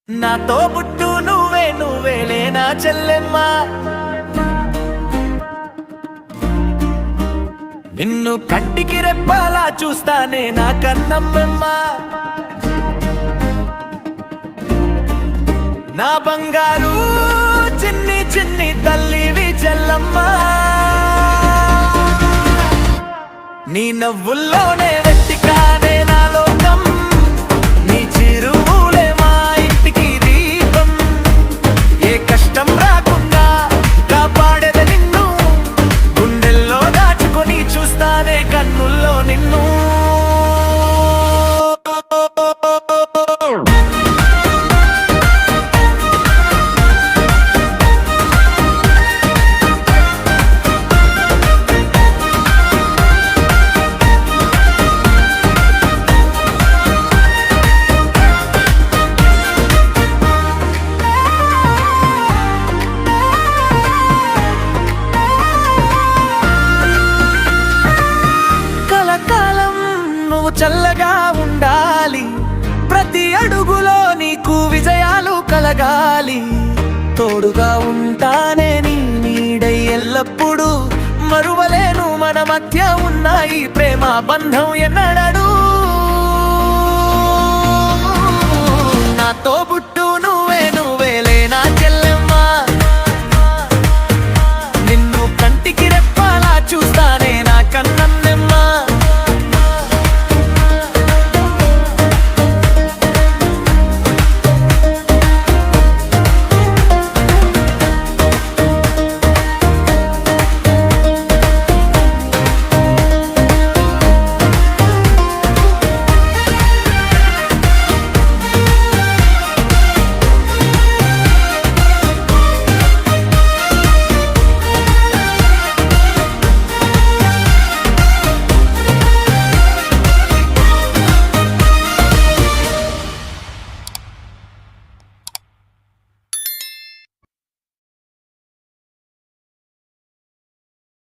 నాతో పుట్టు నువ్వేలే నా చెల్లెమ్మ. నిన్ను కంటికి రెప్పాలా చూస్తానే నా కన్నమ్మ. నా బంగారు చిన్ని చిన్ని తల్లివి చెల్లమ్మ. నీ నవ్వుల్లోనే వెట్టికానే నా లోకం. నీ చిరువులే మా ఇంటికి దీపం. ఏ కష్టం రాకుండా కాపాడేద నిన్ను. గుండెల్లో దాచుకొని చూస్తానే కన్నుల్లో నిన్ను. చల్లగా ఉండాలి, ప్రతి అడుగులో నీకు విజయాలు కలగాలి. తోడుగా ఉంటానే నీ నీడై ఎల్లప్పుడూ. మరువలేను మన మధ్య ఉన్న ఈ ప్రేమ బంధం ఎన్నడూ. నాతో పుట్టు